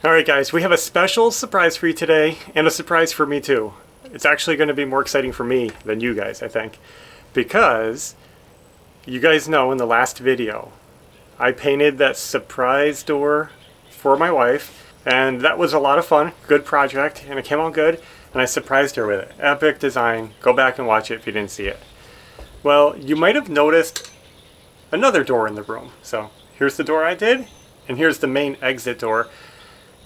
Alright guys, we have a special surprise for you today, and a surprise for me too. It's actually going to be more exciting for me than you guys, I think. Because, you guys know in the last video, I painted that surprise door for my wife, and that was a lot of fun, good project, and it came out good, and I surprised her with it. Epic design, go back and watch it if you didn't see it. Well, you might have noticed another door in the room. So, here's the door I did, and here's the main exit door.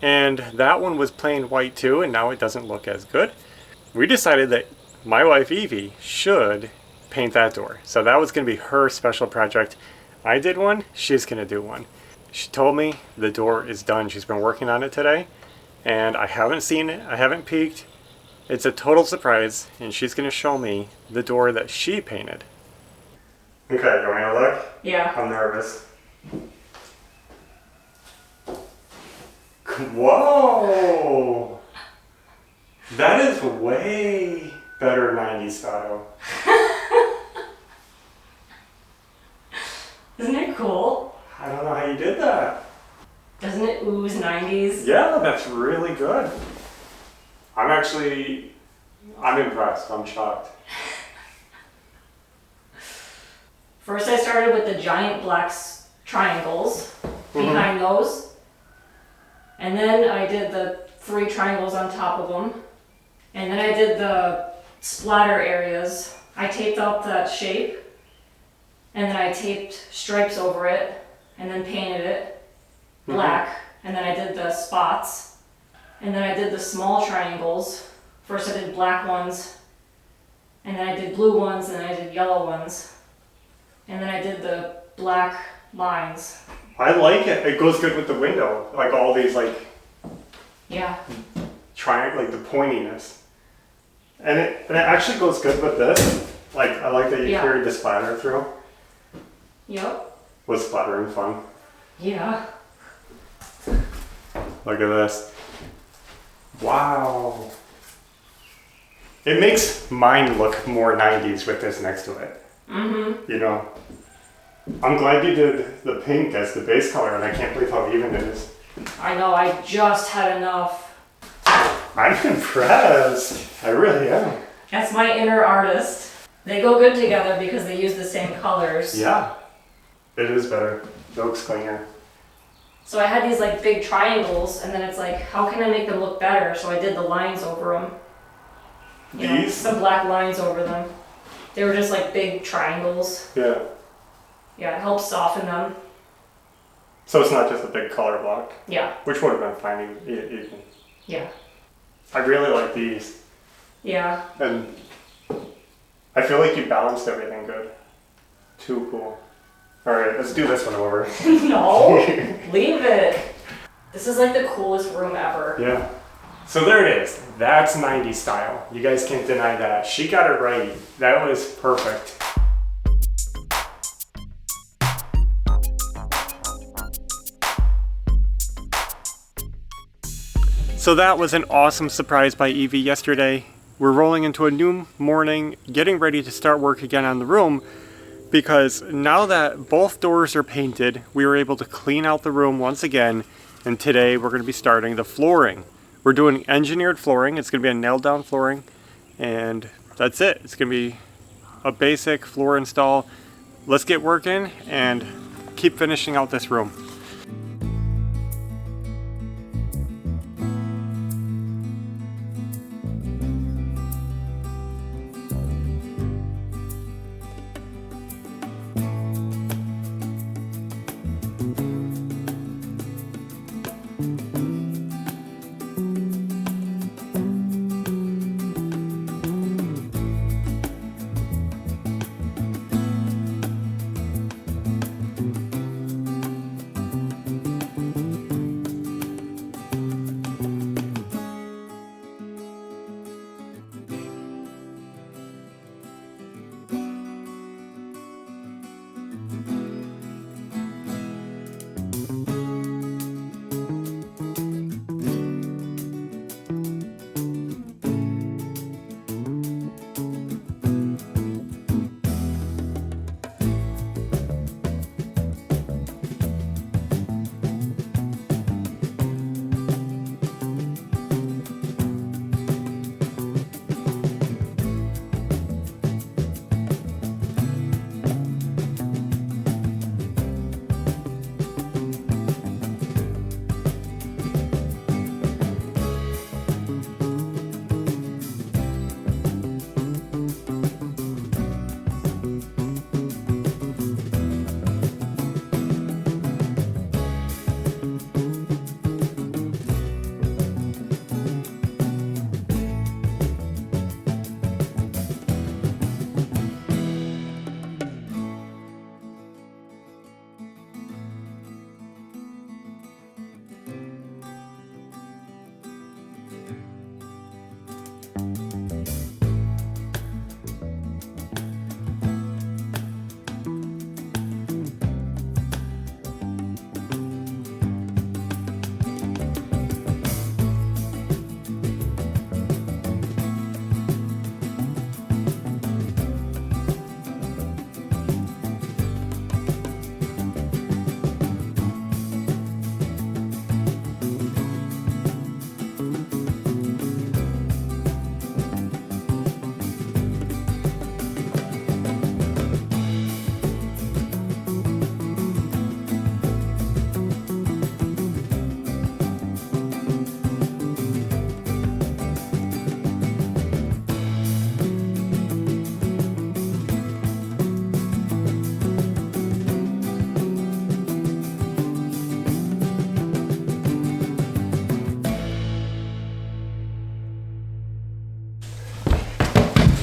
And that one was plain white too, and now it doesn't look as good. We decided that my wife Evie should paint that door. So that was going to be her special project. I did one, she's going to do one. She told me the door is done. She's been working on it today, and I haven't seen it, I haven't peeked. It's a total surprise, and she's going to show me the door that she painted. Okay, you want to look? Yeah. I'm nervous. Whoa! That is way better 90s style. Isn't it cool? I don't know how you did that. Doesn't it ooze 90s? Yeah, that's really good. I'm impressed. I'm shocked. First I started with the giant black triangles behind those. And then I did the 3 triangles on top of them. And then I did the splatter areas. I taped out that shape. And then I taped stripes over it. And then painted it black. And then I did the spots. And then I did the small triangles. First I did black ones. And then I did blue ones. And then I did yellow ones. And then I did the black lines. I like it. It goes good with the window. Like all these Yeah. like the pointiness. And it actually goes good with this. Like I like that you carried the splatter through. Yep. Was splattering fun? Yeah. Look at this. Wow. It makes mine look more 90s with this next to it. Mm-hmm. You know? I'm glad you did the pink as the base color, and I can't believe how even it is. I know, I just had enough. I'm impressed. I really am. That's my inner artist. They go good together because they use the same colors. Yeah. It is better. It looks cleaner. So I had these like big triangles, and then it's like, how can I make them look better? So I did the lines over them. You know, some black lines over them. They were just like big triangles. Yeah. Yeah, it helps soften them. So it's not just a big color block? Yeah. Which would have been fine even. Yeah. I really like these. Yeah. And I feel like you balanced everything good. Too cool. Alright, let's do this one over. No, leave it. This is like the coolest room ever. Yeah. So there it is. That's 90s style. You guys can't deny that. She got it right. That was perfect. So that was an awesome surprise by Evie yesterday. We're rolling into a new morning, getting ready to start work again on the room, because now that both doors are painted, we were able to clean out the room once again, and today we're going to be starting the flooring. We're doing engineered flooring. It's going to be a nailed down flooring, and that's it. It's going to be a basic floor install. Let's get working and keep finishing out this room.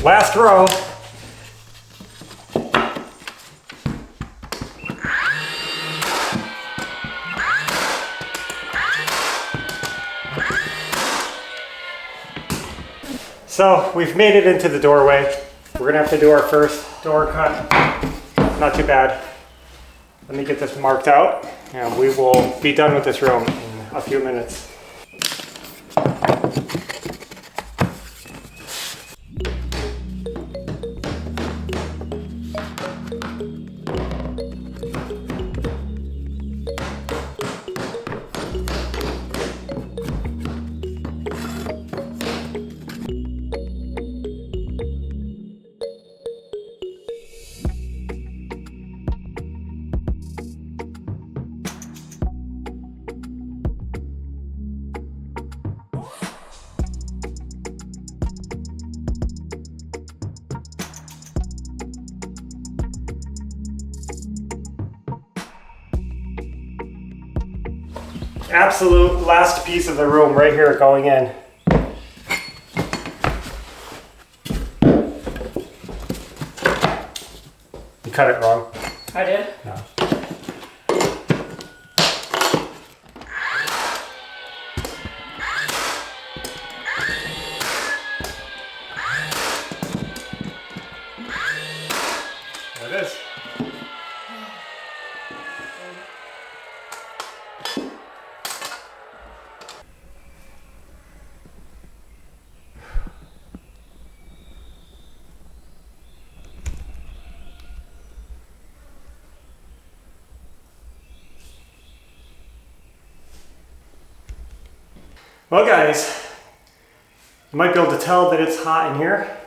Last row. So we've made it into the doorway. We're gonna have to do our first door cut. Not too bad. Let me get this marked out and we will be done with this room in a few minutes. Absolute last piece of the room right here going in. You cut it wrong. I did? No. There it is. Well guys, you might be able to tell that it's hot in here.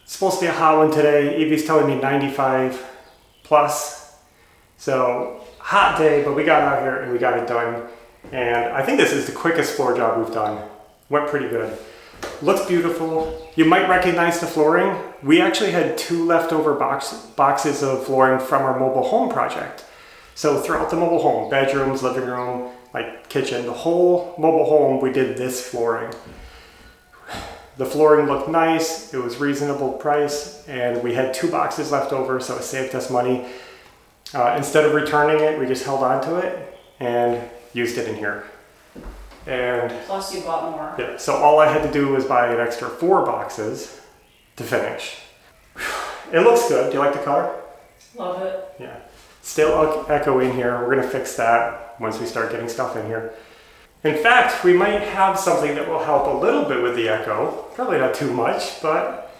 It's supposed to be a hot one today. Evie's telling me 95 plus. So hot day, but we got out here and we got it done. And I think this is the quickest floor job we've done. Went pretty good. Looks beautiful. You might recognize the flooring. We actually had 2 leftover boxes of flooring from our mobile home project. So throughout the mobile home, bedrooms, living room, like kitchen, the whole mobile home, we did this flooring. The flooring looked nice, it was reasonable price, and we had 2 boxes left over, so it saved us money. Instead of returning it, we just held on to it and used it in here. And Plus you bought more. yeah, so all I had to do was buy an extra 4 boxes to finish. It looks good. Do you like the color? Love it. Yeah. Still echoing here. We're gonna fix that once we start getting stuff in here. In fact, we might have something that will help a little bit with the echo. Probably not too much, but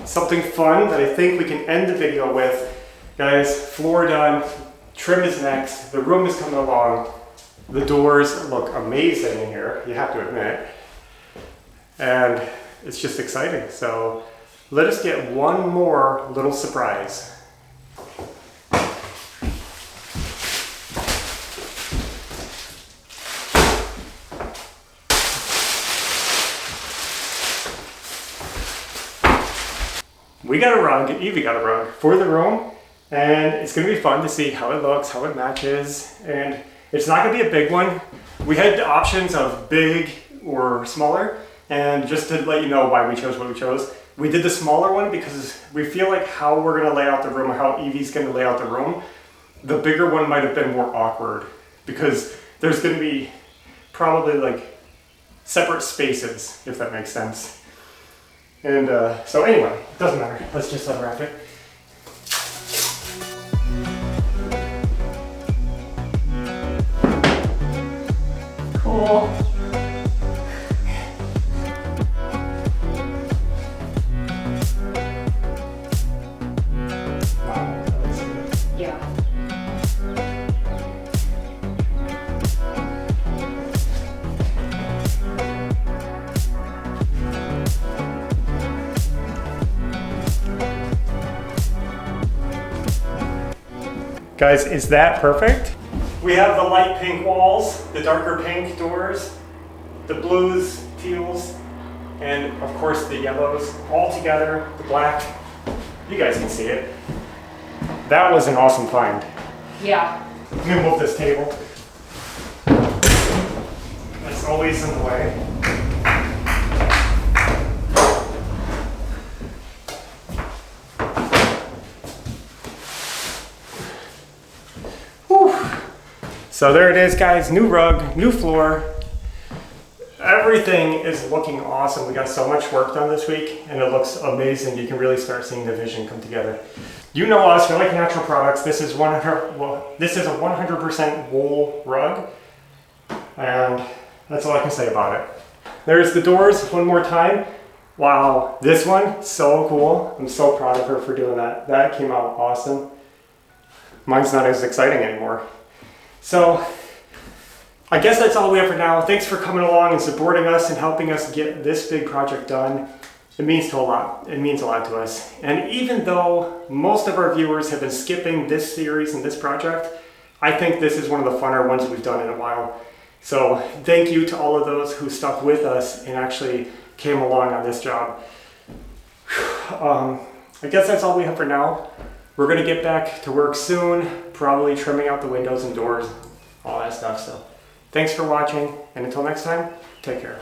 something fun that I think we can end the video with. Guys, floor done, trim is next, the room is coming along. The doors look amazing in here, you have to admit. And it's just exciting. So let us get one more little surprise. We got a rug, Evie got a rug for the room, and it's gonna be fun to see how it looks, how it matches, and it's not gonna be a big one. We had the options of big or smaller, and just to let you know why we chose what we chose, we did the smaller one because we feel like how we're gonna lay out the room or how Evie's gonna lay out the room, the bigger one might have been more awkward because there's gonna be probably like separate spaces, if that makes sense. And so anyway, it doesn't matter. Let's just unwrap it. Cool. Wow, that looks good. Yeah. Guys, is that perfect? We have the light pink walls, the darker pink doors, the blues, teals, and of course the yellows all together, the black. You guys can see it. That was an awesome find. Yeah. Let me move this table. That's always in the way. So there it is, guys. New rug, new floor. Everything is looking awesome. We got so much work done this week and it looks amazing. You can really start seeing the vision come together. You know us, we like natural products. This is a 100% wool rug, and that's all I can say about it. There's the doors one more time. Wow, this one, so cool. I'm so proud of her for doing that. That came out awesome. Mine's not as exciting anymore. So, I guess that's all we have for now. Thanks for coming along and supporting us and helping us get this big project done. It means a lot. It means a lot to us. And even though most of our viewers have been skipping this series and this project, I think this is one of the funner ones we've done in a while. So thank you to all of those who stuck with us and actually came along on this job. I guess that's all we have for now. We're gonna get back to work soon, probably trimming out the windows and doors, all that stuff. So thanks for watching, and until next time, take care.